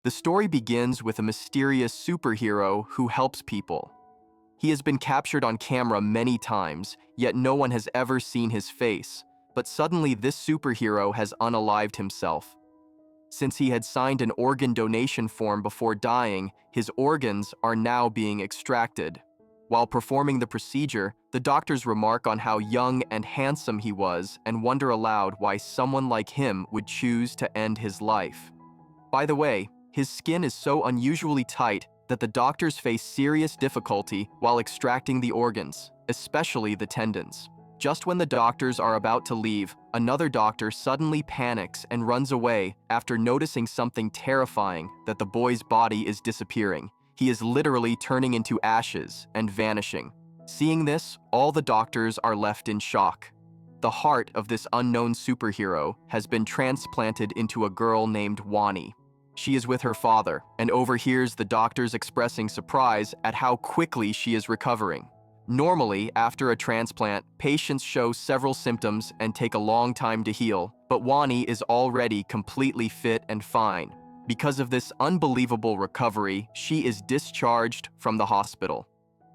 The story begins with a mysterious superhero who helps people. He has been captured on camera many times, yet no one has ever seen his face. But suddenly this superhero has unalived himself. Since he had signed an organ donation form before dying, his organs are now being extracted. While performing the procedure, the doctors remark on how young and handsome he was and wonder aloud why someone like him would choose to end his life. By the way, his skin is so unusually tight that the doctors face serious difficulty while extracting the organs, especially the tendons. Just when the doctors are about to leave, another doctor suddenly panics and runs away after noticing something terrifying: that the boy's body is disappearing. He is literally turning into ashes and vanishing. Seeing this, all the doctors are left in shock. The heart of this unknown superhero has been transplanted into a girl named Wani. She is with her father and overhears the doctors expressing surprise at how quickly she is recovering. Normally, after a transplant, patients show several symptoms and take a long time to heal, but Wani is already completely fit and fine. Because of this unbelievable recovery, she is discharged from the hospital.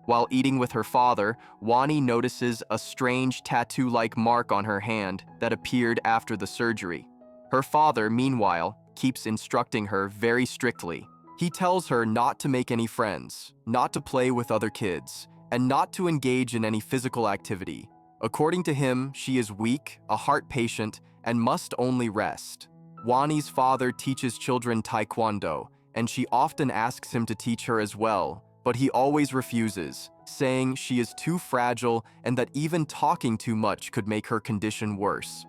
While eating with her father, Wani notices a strange tattoo-like mark on her hand that appeared after the surgery. Her father, meanwhile, keeps instructing her very strictly. He tells her not to make any friends, not to play with other kids, and not to engage in any physical activity. According to him, she is weak, a heart patient, and must only rest. Wani's father teaches children taekwondo, and she often asks him to teach her as well, but he always refuses, saying she is too fragile and that even talking too much could make her condition worse.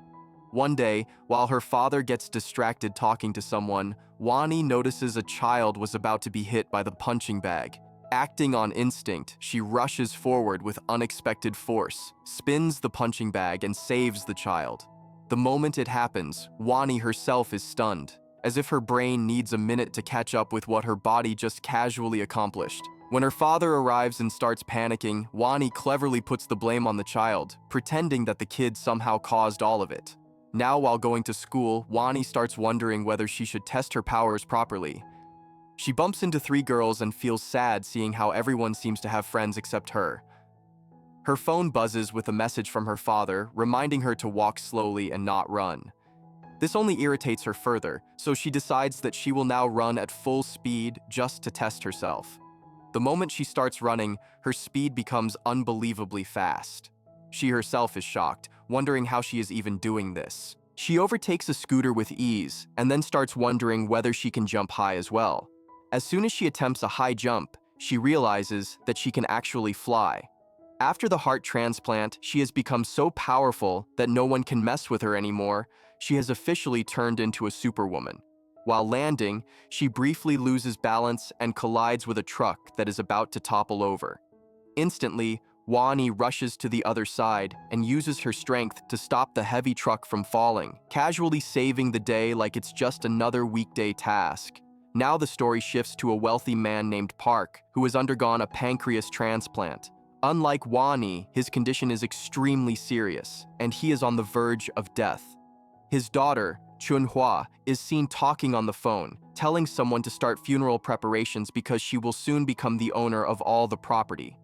One day, while her father gets distracted talking to someone, Wani notices a child was about to be hit by the punching bag. Acting on instinct, she rushes forward with unexpected force, spins the punching bag, and saves the child. The moment it happens, Wani herself is stunned, as if her brain needs a minute to catch up with what her body just casually accomplished. When her father arrives and starts panicking, Wani cleverly puts the blame on the child, pretending that the kid somehow caused all of it. Now, while going to school, Wani starts wondering whether she should test her powers properly. She bumps into 3 girls and feels sad seeing how everyone seems to have friends except her. Her phone buzzes with a message from her father, reminding her to walk slowly and not run. This only irritates her further, so she decides that she will now run at full speed just to test herself. The moment she starts running, her speed becomes unbelievably fast. She herself is shocked, wondering how she is even doing this. She overtakes a scooter with ease, and then starts wondering whether she can jump high as well. As soon as she attempts a high jump, she realizes that she can actually fly. After the heart transplant, she has become so powerful that no one can mess with her anymore. She has officially turned into a superwoman. While landing, she briefly loses balance and collides with a truck that is about to topple over. Instantly, Wani rushes to the other side and uses her strength to stop the heavy truck from falling, casually saving the day like it's just another weekday task. Now the story shifts to a wealthy man named Park, who has undergone a pancreas transplant. Unlike Wani, his condition is extremely serious, and he is on the verge of death. His daughter, Chunhua, is seen talking on the phone, telling someone to start funeral preparations because she will soon become the owner of all the property.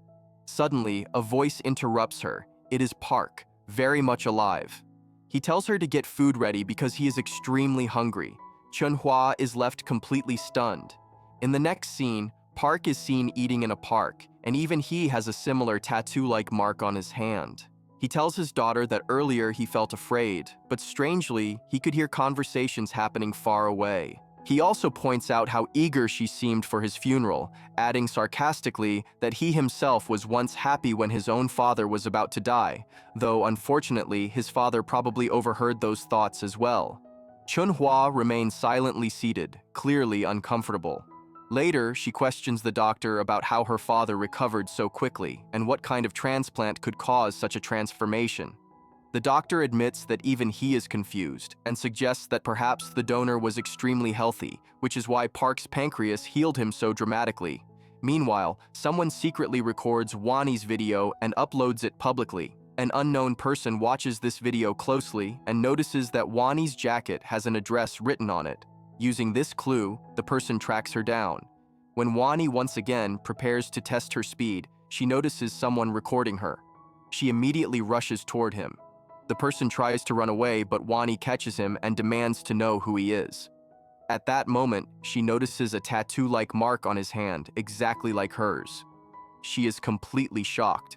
Suddenly, a voice interrupts her. It is Park, very much alive. He tells her to get food ready because he is extremely hungry. Chunhua is left completely stunned. In the next scene, Park is seen eating in a park, and even he has a similar tattoo-like mark on his hand. He tells his daughter that earlier he felt afraid, but strangely, he could hear conversations happening far away. He also points out how eager she seemed for his funeral, adding sarcastically that he himself was once happy when his own father was about to die, though unfortunately his father probably overheard those thoughts as well. Chunhua remains silently seated, clearly uncomfortable. Later, she questions the doctor about how her father recovered so quickly and what kind of transplant could cause such a transformation. The doctor admits that even he is confused and suggests that perhaps the donor was extremely healthy, which is why Park's pancreas healed him so dramatically. Meanwhile, someone secretly records Wani's video and uploads it publicly. An unknown person watches this video closely and notices that Wani's jacket has an address written on it. Using this clue, the person tracks her down. When Wani once again prepares to test her speed, she notices someone recording her. She immediately rushes toward him. The person tries to run away, but Wani catches him and demands to know who he is. At that moment, she notices a tattoo-like mark on his hand, exactly like hers. She is completely shocked.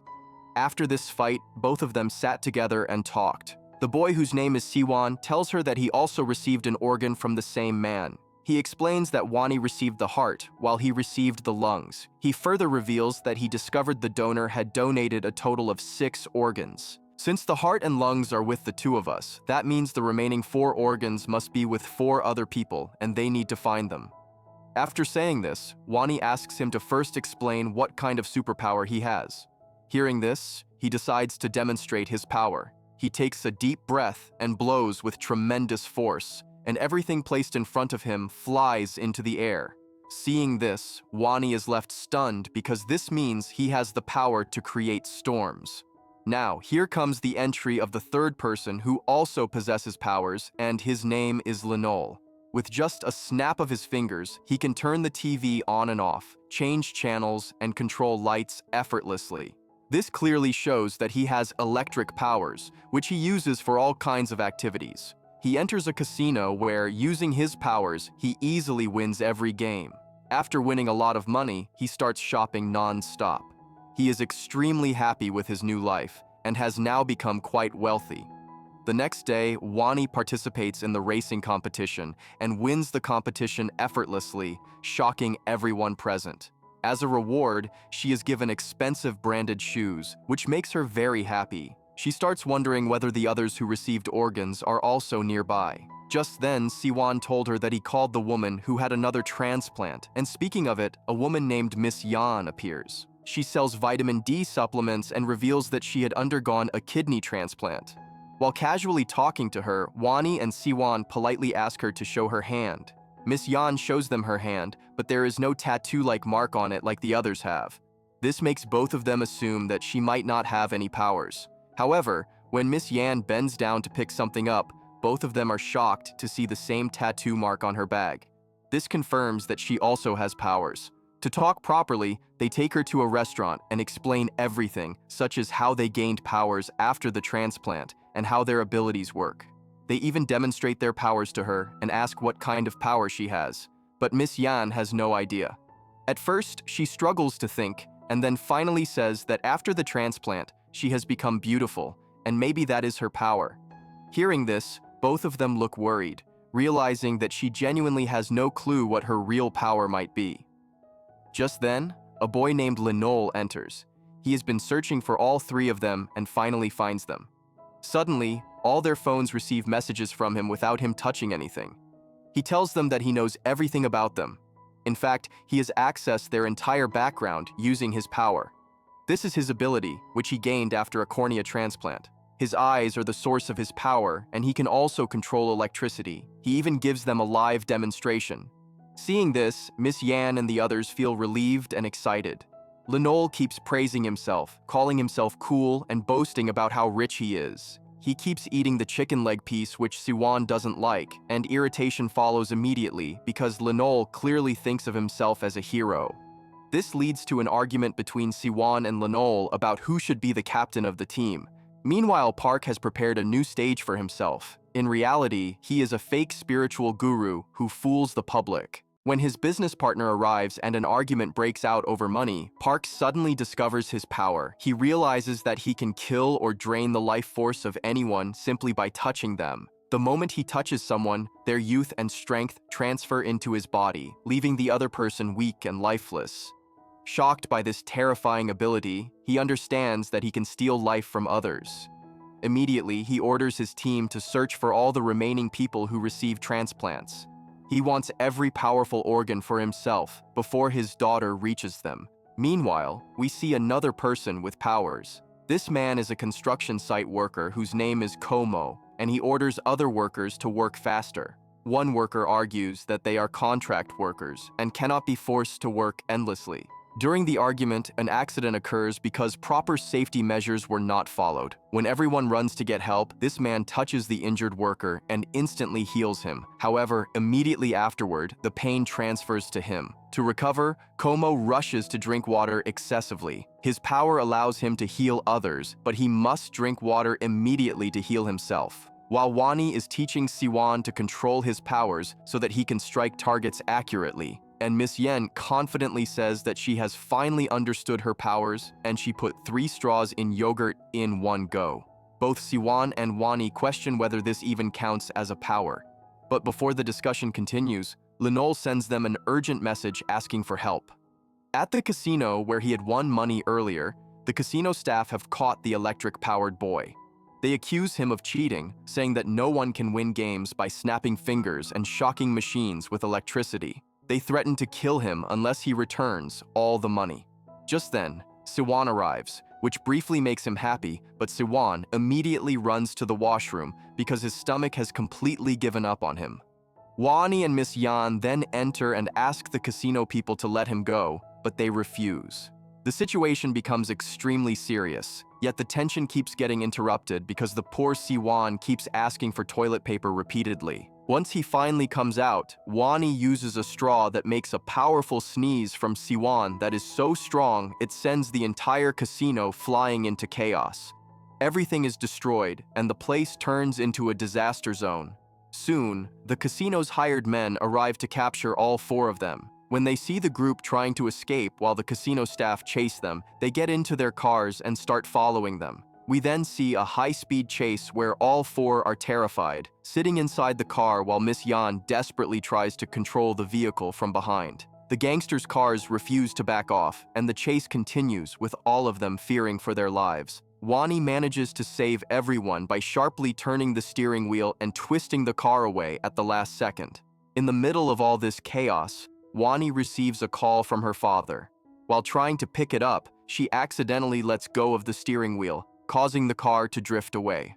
After this fight, both of them sat together and talked. The boy, whose name is Siwon, tells her that he also received an organ from the same man. He explains that Wani received the heart, while he received the lungs. He further reveals that he discovered the donor had donated a total of 6 organs. Since the heart and lungs are with the 2 of us, that means the remaining 4 organs must be with 4 other people, and they need to find them. After saying this, Wani asks him to first explain what kind of superpower he has. Hearing this, he decides to demonstrate his power. He takes a deep breath and blows with tremendous force, and everything placed in front of him flies into the air. Seeing this, Wani is left stunned because this means he has the power to create storms. Now, here comes the entry of the 3rd person who also possesses powers, and his name is Linol. With just a snap of his fingers, he can turn the TV on and off, change channels, and control lights effortlessly. This clearly shows that he has electric powers, which he uses for all kinds of activities. He enters a casino where, using his powers, he easily wins every game. After winning a lot of money, he starts shopping non-stop. He is extremely happy with his new life and has now become quite wealthy. The next day, Wani participates in the racing competition and wins the competition effortlessly, shocking everyone present. As a reward, she is given expensive branded shoes, which makes her very happy. She starts wondering whether the others who received organs are also nearby. Just then, Siwon told her that he called the woman who had another transplant, and speaking of it, a woman named Miss Yan appears. She sells vitamin D supplements and reveals that she had undergone a kidney transplant. While casually talking to her, Wani and Siwon politely ask her to show her hand. Miss Yan shows them her hand, but there is no tattoo-like mark on it like the others have. This makes both of them assume that she might not have any powers. However, when Miss Yan bends down to pick something up, both of them are shocked to see the same tattoo mark on her bag. This confirms that she also has powers. To talk properly, they take her to a restaurant and explain everything, such as how they gained powers after the transplant and how their abilities work. They even demonstrate their powers to her and ask what kind of power she has, but Miss Yan has no idea. At first, she struggles to think, and then finally says that after the transplant, she has become beautiful, and maybe that is her power. Hearing this, both of them look worried, realizing that she genuinely has no clue what her real power might be. Just then, a boy named Linol enters. He has been searching for all 3 of them and finally finds them. Suddenly, all their phones receive messages from him without him touching anything. He tells them that he knows everything about them. In fact, he has accessed their entire background using his power. This is his ability, which he gained after a cornea transplant. His eyes are the source of his power, and he can also control electricity. He even gives them a live demonstration. Seeing this, Miss Yan and the others feel relieved and excited. Linol keeps praising himself, calling himself cool and boasting about how rich he is. He keeps eating the chicken leg piece, which Siwon doesn't like, and irritation follows immediately because Linol clearly thinks of himself as a hero. This leads to an argument between Siwon and Linol about who should be the captain of the team. Meanwhile, Park has prepared a new stage for himself. In reality, he is a fake spiritual guru who fools the public. When his business partner arrives and an argument breaks out over money, Park suddenly discovers his power. He realizes that he can kill or drain the life force of anyone simply by touching them. The moment he touches someone, their youth and strength transfer into his body, leaving the other person weak and lifeless. Shocked by this terrifying ability, he understands that he can steal life from others. Immediately, he orders his team to search for all the remaining people who receive transplants. He wants every powerful organ for himself before his daughter reaches them. Meanwhile, we see another person with powers. This man is a construction site worker whose name is Como, and he orders other workers to work faster. One worker argues that they are contract workers and cannot be forced to work endlessly. During the argument, an accident occurs because proper safety measures were not followed. When everyone runs to get help, this man touches the injured worker and instantly heals him. However, immediately afterward, the pain transfers to him. To recover, Como rushes to drink water excessively. His power allows him to heal others, but he must drink water immediately to heal himself. While Wani is teaching Siwan to control his powers so that he can strike targets accurately, and Miss Yen confidently says that she has finally understood her powers and she put 3 straws in yogurt in one go. Both Siwan and Wani question whether this even counts as a power. But before the discussion continues, Lenol sends them an urgent message asking for help. At the casino where he had won money earlier, the casino staff have caught the electric-powered boy. They accuse him of cheating, saying that no one can win games by snapping fingers and shocking machines with electricity. They threaten to kill him unless he returns all the money. Just then, Siwan arrives, which briefly makes him happy, but Siwan immediately runs to the washroom because his stomach has completely given up on him. Wani and Miss Yan then enter and ask the casino people to let him go, but they refuse. The situation becomes extremely serious, yet the tension keeps getting interrupted because the poor Siwan keeps asking for toilet paper repeatedly. Once he finally comes out, Wani uses a straw that makes a powerful sneeze from Siwan that is so strong it sends the entire casino flying into chaos. Everything is destroyed, and the place turns into a disaster zone. Soon, the casino's hired men arrive to capture all 4 of them. When they see the group trying to escape while the casino staff chase them, they get into their cars and start following them. We then see a high-speed chase where all 4 are terrified, sitting inside the car while Miss Yan desperately tries to control the vehicle from behind. The gangsters' cars refuse to back off, and the chase continues with all of them fearing for their lives. Wani manages to save everyone by sharply turning the steering wheel and twisting the car away at the last second. In the middle of all this chaos, Wani receives a call from her father. While trying to pick it up, she accidentally lets go of the steering wheel, causing the car to drift away.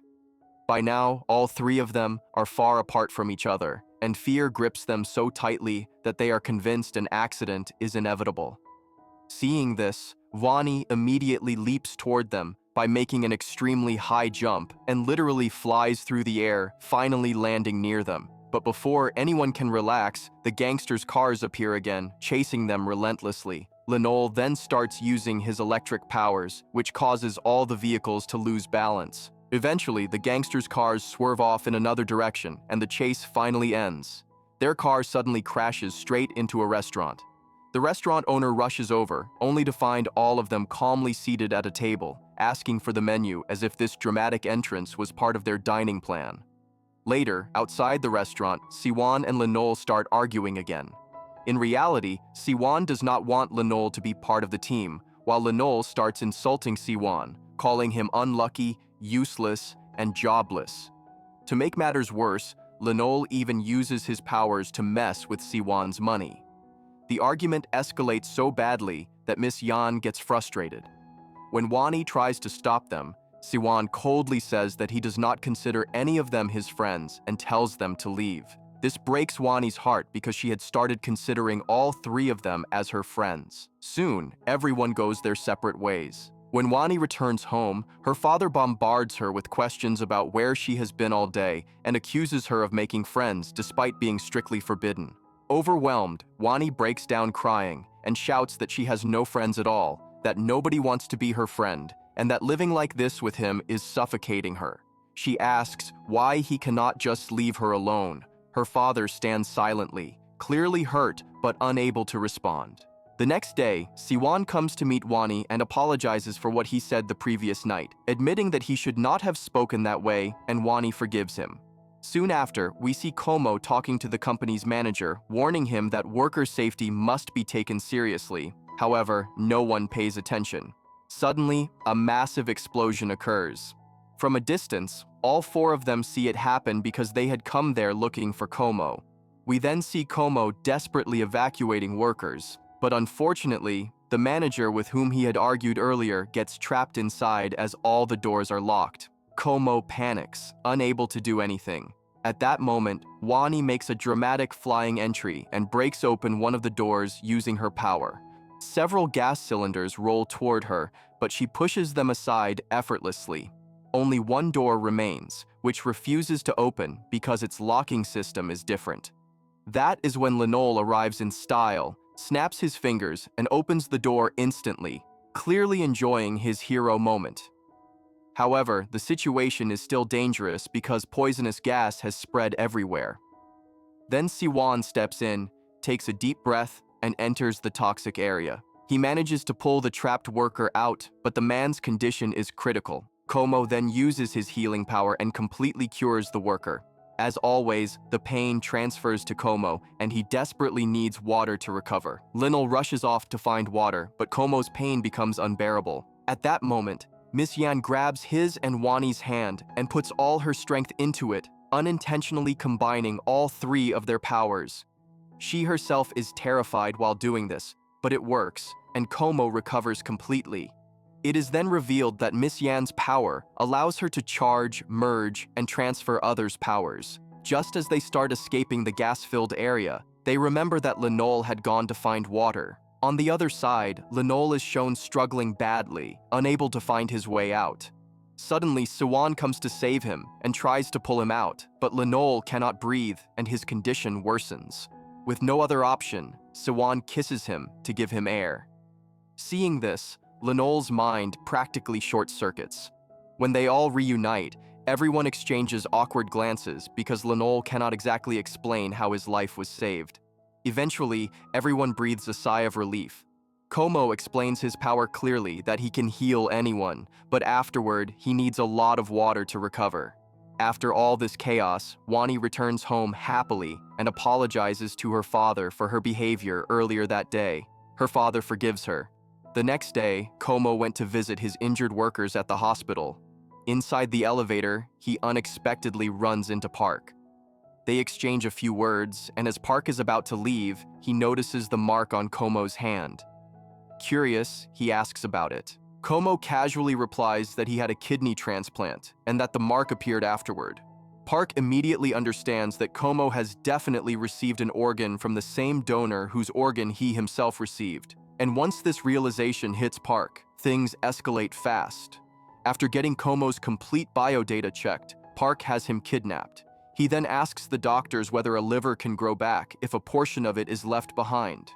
By now, all 3 of them are far apart from each other, and fear grips them so tightly that they are convinced an accident is inevitable. Seeing this, Wani immediately leaps toward them by making an extremely high jump and literally flies through the air, finally landing near them. But before anyone can relax, the gangsters' cars appear again, chasing them relentlessly. Lenol then starts using his electric powers, which causes all the vehicles to lose balance. Eventually, the gangsters' cars swerve off in another direction, and the chase finally ends. Their car suddenly crashes straight into a restaurant. The restaurant owner rushes over, only to find all of them calmly seated at a table, asking for the menu as if this dramatic entrance was part of their dining plan. Later, outside the restaurant, Siwan and Lenol start arguing again. In reality, Siwan does not want Lenol to be part of the team, while Lenol starts insulting Siwan, calling him unlucky, useless, and jobless. To make matters worse, Lenol even uses his powers to mess with Siwan's money. The argument escalates so badly that Miss Yan gets frustrated. When Wani tries to stop them, Siwan coldly says that he does not consider any of them his friends and tells them to leave. This breaks Wani's heart because she had started considering all 3 of them as her friends. Soon, everyone goes their separate ways. When Wani returns home, her father bombards her with questions about where she has been all day and accuses her of making friends despite being strictly forbidden. Overwhelmed, Wani breaks down crying and shouts that she has no friends at all, that nobody wants to be her friend, and that living like this with him is suffocating her. She asks why he cannot just leave her alone. Her father stands silently, clearly hurt but unable to respond. The next day, Siwan comes to meet Wani and apologizes for what he said the previous night, admitting that he should not have spoken that way, and Wani forgives him. Soon after, we see Como talking to the company's manager, warning him that worker safety must be taken seriously. However, no one pays attention. Suddenly, a massive explosion occurs. From a distance, all 4 of them see it happen because they had come there looking for Como. We then see Como desperately evacuating workers, but unfortunately, the manager with whom he had argued earlier gets trapped inside as all the doors are locked. Como panics, unable to do anything. At that moment, Wani makes a dramatic flying entry and breaks open one of the doors using her power. Several gas cylinders roll toward her, but she pushes them aside effortlessly. Only one door remains, which refuses to open because its locking system is different. That is when Lenol arrives in style, snaps his fingers, and opens the door instantly, clearly enjoying his hero moment. However, the situation is still dangerous because poisonous gas has spread everywhere. Then Siwan steps in, takes a deep breath, and enters the toxic area. He manages to pull the trapped worker out, but the man's condition is critical. Como then uses his healing power and completely cures the worker. As always, the pain transfers to Como, and he desperately needs water to recover. Linol rushes off to find water, but Como's pain becomes unbearable. At that moment, Miss Yan grabs his and Wani's hand and puts all her strength into it, unintentionally combining all three of their powers. She herself is terrified while doing this, but it works, and Como recovers completely. It is then revealed that Miss Yan's power allows her to charge, merge, and transfer others' powers. Just as they start escaping the gas-filled area, they remember that Lenol had gone to find water. On the other side, Lenol is shown struggling badly, unable to find his way out. Suddenly, Siwan comes to save him and tries to pull him out, but Lenol cannot breathe and his condition worsens. With no other option, Siwan kisses him to give him air. Seeing this, Lenol's mind practically short-circuits. When they all reunite, everyone exchanges awkward glances because Lenol cannot exactly explain how his life was saved. Eventually, everyone breathes a sigh of relief. Como explains his power clearly that he can heal anyone, but afterward, he needs a lot of water to recover. After all this chaos, Wani returns home happily and apologizes to her father for her behavior earlier that day. Her father forgives her. The next day, Como went to visit his injured workers at the hospital. Inside the elevator, he unexpectedly runs into Park. They exchange a few words, and as Park is about to leave, he notices the mark on Como's hand. Curious, he asks about it. Como casually replies that he had a kidney transplant and that the mark appeared afterward. Park immediately understands that Como has definitely received an organ from the same donor whose organ he himself received. And once this realization hits Park, things escalate fast. After getting Como's complete biodata checked, Park has him kidnapped. He then asks the doctors whether a liver can grow back if a portion of it is left behind.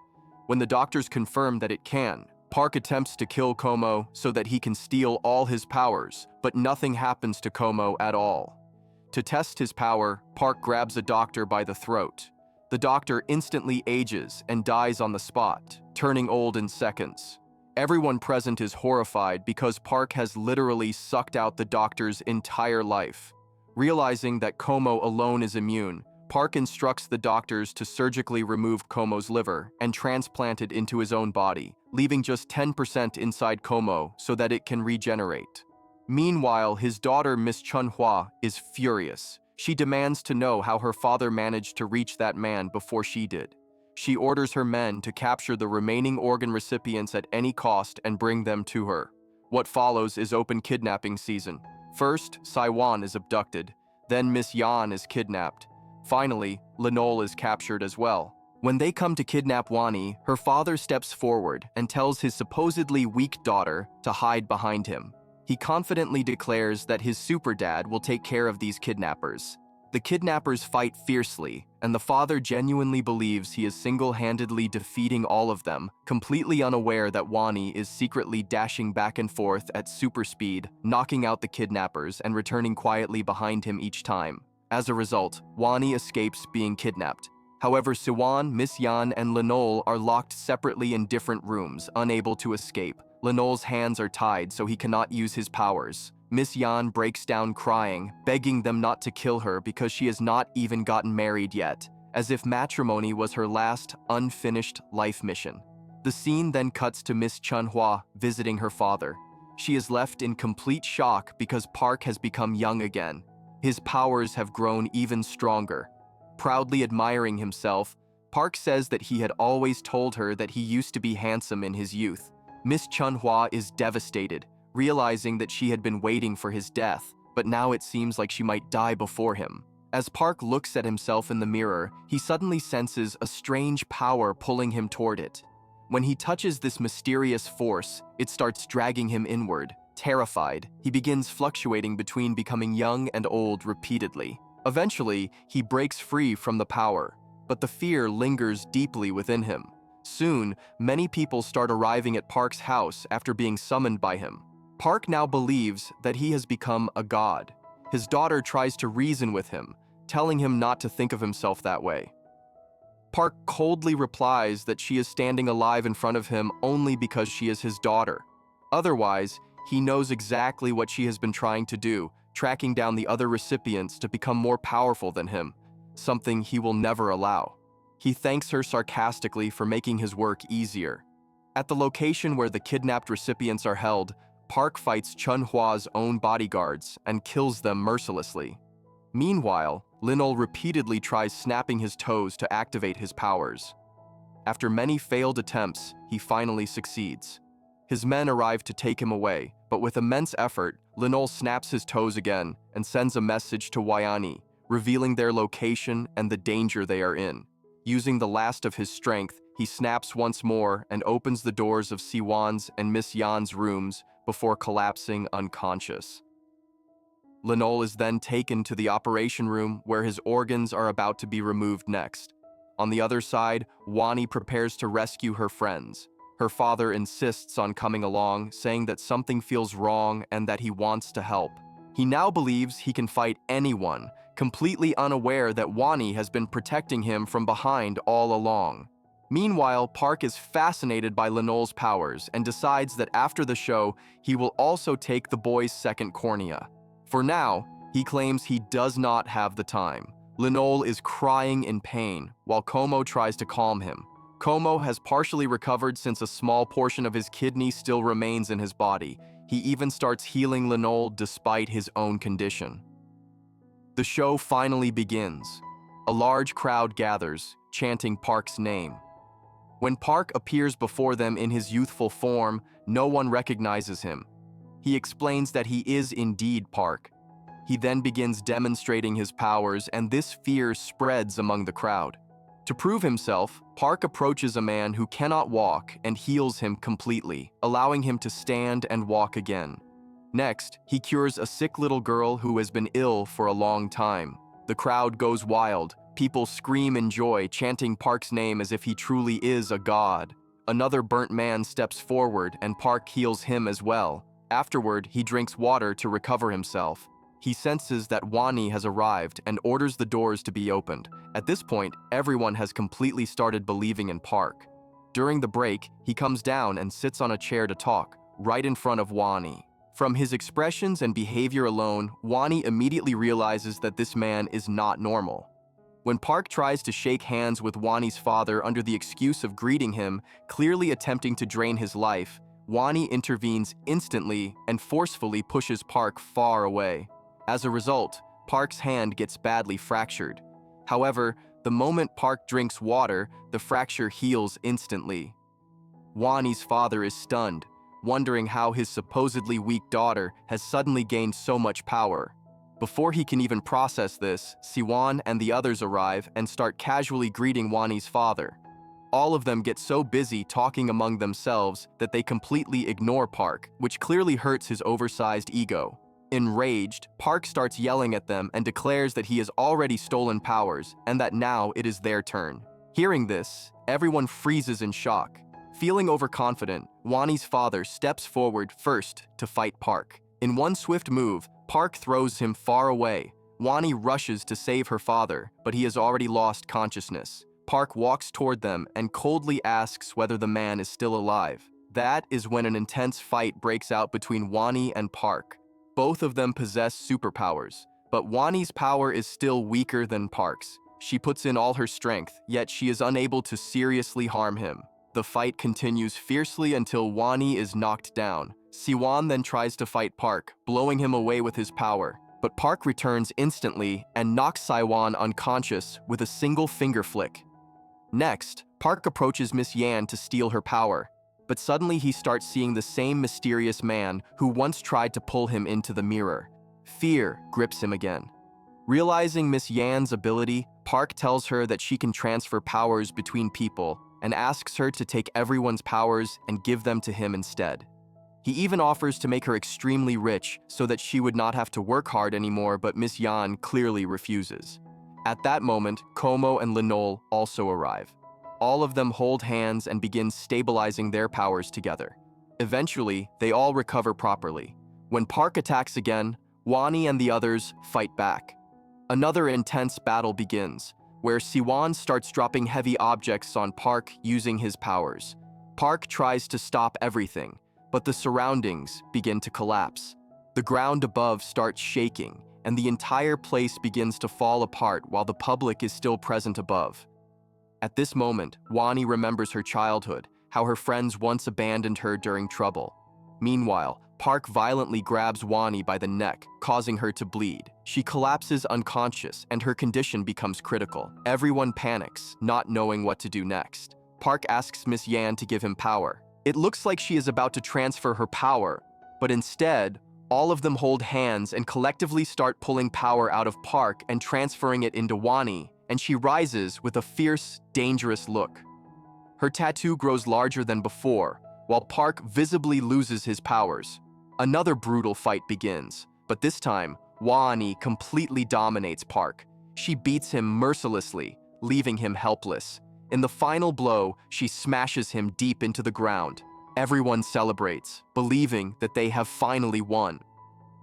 When the doctors confirm that it can, Park attempts to kill Como so that he can steal all his powers, but nothing happens to Como at all. To test his power, Park grabs a doctor by the throat. The doctor instantly ages and dies on the spot, turning old in seconds. Everyone present is horrified because Park has literally sucked out the doctor's entire life. Realizing that Como alone is immune, Park instructs the doctors to surgically remove Como's liver and transplant it into his own body, leaving just 10% inside Como so that it can regenerate. Meanwhile, his daughter Miss Chunhua is furious. She demands to know how her father managed to reach that man before she did. She orders her men to capture the remaining organ recipients at any cost and bring them to her. What follows is open kidnapping season. First, Siwan is abducted, then Miss Yan is kidnapped. Finally, Lenol is captured as well. When they come to kidnap Wani, her father steps forward and tells his supposedly weak daughter to hide behind him. He confidently declares that his super dad will take care of these kidnappers. The kidnappers fight fiercely, and the father genuinely believes he is single-handedly defeating all of them, completely unaware that Wani is secretly dashing back and forth at super speed, knocking out the kidnappers and returning quietly behind him each time. As a result, Wani escapes being kidnapped. However, Siwan, Miss Yan, and Lenol are locked separately in different rooms, unable to escape. Lenol's hands are tied so he cannot use his powers. Miss Yan breaks down crying, begging them not to kill her because she has not even gotten married yet, as if matrimony was her last, unfinished life mission. The scene then cuts to Miss Chunhua visiting her father. She is left in complete shock because Park has become young again. His powers have grown even stronger. Proudly admiring himself, Park says that he had always told her that he used to be handsome in his youth. Miss Chunhua is devastated, realizing that she had been waiting for his death, but now it seems like she might die before him. As Park looks at himself in the mirror, he suddenly senses a strange power pulling him toward it. When he touches this mysterious force, it starts dragging him inward. Terrified, he begins fluctuating between becoming young and old repeatedly. Eventually, he breaks free from the power, but the fear lingers deeply within him. Soon, many people start arriving at Park's house after being summoned by him. Park now believes that he has become a god. His daughter tries to reason with him, telling him not to think of himself that way. Park coldly replies that she is standing alive in front of him only because she is his daughter. Otherwise, he knows exactly what she has been trying to do, tracking down the other recipients to become more powerful than him, something he will never allow. He thanks her sarcastically for making his work easier. At the location where the kidnapped recipients are held, Park fights Chun-Hua's own bodyguards and kills them mercilessly. Meanwhile, Linol repeatedly tries snapping his toes to activate his powers. After many failed attempts, he finally succeeds. His men arrive to take him away, but with immense effort, Linol snaps his toes again and sends a message to Wayani, revealing their location and the danger they are in. Using the last of his strength, he snaps once more and opens the doors of Siwan's and Miss Yan's rooms before collapsing unconscious. Linol is then taken to the operation room where his organs are about to be removed next. On the other side, Wani prepares to rescue her friends. Her father insists on coming along, saying that something feels wrong and that he wants to help. He now believes he can fight anyone, completely unaware that Wani has been protecting him from behind all along. Meanwhile, Park is fascinated by Linol's powers and decides that after the show, he will also take the boy's second cornea. For now, he claims he does not have the time. Linol is crying in pain, while Como tries to calm him. Como has partially recovered since a small portion of his kidney still remains in his body. He even starts healing Linol despite his own condition. The show finally begins. A large crowd gathers, chanting Park's name. When Park appears before them in his youthful form, no one recognizes him. He explains that he is indeed Park. He then begins demonstrating his powers, and this fear spreads among the crowd. To prove himself, Park approaches a man who cannot walk and heals him completely, allowing him to stand and walk again. Next, he cures a sick little girl who has been ill for a long time. The crowd goes wild. People scream in joy, chanting Park's name as if he truly is a god. Another burnt man steps forward, and Park heals him as well. Afterward, he drinks water to recover himself. He senses that Wani has arrived and orders the doors to be opened. At this point, everyone has completely started believing in Park. During the break, he comes down and sits on a chair to talk, right in front of Wani. From his expressions and behavior alone, Wani immediately realizes that this man is not normal. When Park tries to shake hands with Wani's father under the excuse of greeting him, clearly attempting to drain his life, Wani intervenes instantly and forcefully pushes Park far away. As a result, Park's hand gets badly fractured. However, the moment Park drinks water, the fracture heals instantly. Wani's father is stunned, wondering how his supposedly weak daughter has suddenly gained so much power. Before he can even process this, Siwan and the others arrive and start casually greeting Wani's father. All of them get so busy talking among themselves that they completely ignore Park, which clearly hurts his oversized ego. Enraged, Park starts yelling at them and declares that he has already stolen powers and that now it is their turn. Hearing this, everyone freezes in shock. Feeling overconfident, Wani's father steps forward first to fight Park. In one swift move, Park throws him far away. Wani rushes to save her father, but he has already lost consciousness. Park walks toward them and coldly asks whether the man is still alive. That is when an intense fight breaks out between Wani and Park. Both of them possess superpowers, but Wani's power is still weaker than Park's. She puts in all her strength, yet she is unable to seriously harm him. The fight continues fiercely until Wani is knocked down. Siwan then tries to fight Park, blowing him away with his power. But Park returns instantly and knocks Siwan unconscious with a single finger flick. Next, Park approaches Miss Yan to steal her power. But suddenly he starts seeing the same mysterious man who once tried to pull him into the mirror. Fear grips him again. Realizing Miss Yan's ability, Park tells her that she can transfer powers between people, and asks her to take everyone's powers and give them to him instead. He even offers to make her extremely rich so that she would not have to work hard anymore, but Miss Yan clearly refuses. At that moment, Como and Lenol also arrive. All of them hold hands and begin stabilizing their powers together. Eventually, they all recover properly. When Park attacks again, Wani and the others fight back. Another intense battle begins, where Siwan starts dropping heavy objects on Park using his powers. Park tries to stop everything, but the surroundings begin to collapse. The ground above starts shaking, and the entire place begins to fall apart while the public is still present above. At this moment, Wani remembers her childhood, how her friends once abandoned her during trouble. Meanwhile, Park violently grabs Wani by the neck, causing her to bleed. She collapses unconscious, and her condition becomes critical. Everyone panics, not knowing what to do next. Park asks Miss Yan to give him power. It looks like she is about to transfer her power, but instead, all of them hold hands and collectively start pulling power out of Park and transferring it into Wani, and she rises with a fierce, dangerous look. Her tattoo grows larger than before, while Park visibly loses his powers. Another brutal fight begins, but this time, Wani completely dominates Park. She beats him mercilessly, leaving him helpless. In the final blow, she smashes him deep into the ground. Everyone celebrates, believing that they have finally won.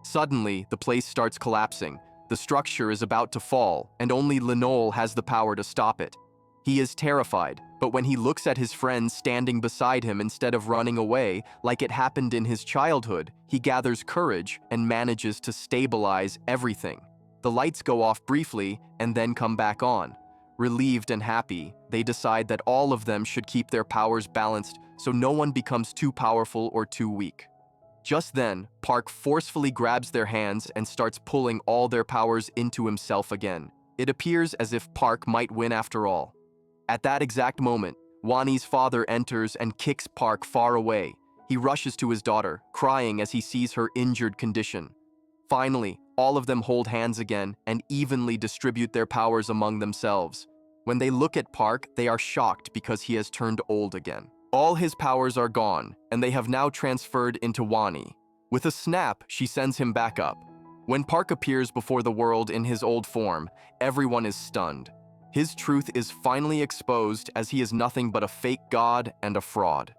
Suddenly, the place starts collapsing. The structure is about to fall, and only Lenol has the power to stop it. He is terrified, but when he looks at his friends standing beside him instead of running away, like it happened in his childhood, he gathers courage and manages to stabilize everything. The lights go off briefly and then come back on. Relieved and happy, they decide that all of them should keep their powers balanced so no one becomes too powerful or too weak. Just then, Park forcefully grabs their hands and starts pulling all their powers into himself again. It appears as if Park might win after all. At that exact moment, Wani's father enters and kicks Park far away. He rushes to his daughter, crying as he sees her injured condition. Finally, all of them hold hands again and evenly distribute their powers among themselves. When they look at Park, they are shocked because he has turned old again. All his powers are gone, and they have now transferred into Wani. With a snap, she sends him back up. When Park appears before the world in his old form, everyone is stunned. His truth is finally exposed as he is nothing but a fake god and a fraud.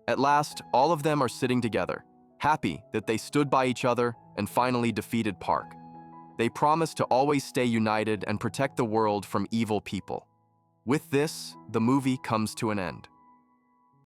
At last, all of them are sitting together, happy that they stood by each other and finally defeated Park. They promise to always stay united and protect the world from evil people. With this, the movie comes to an end.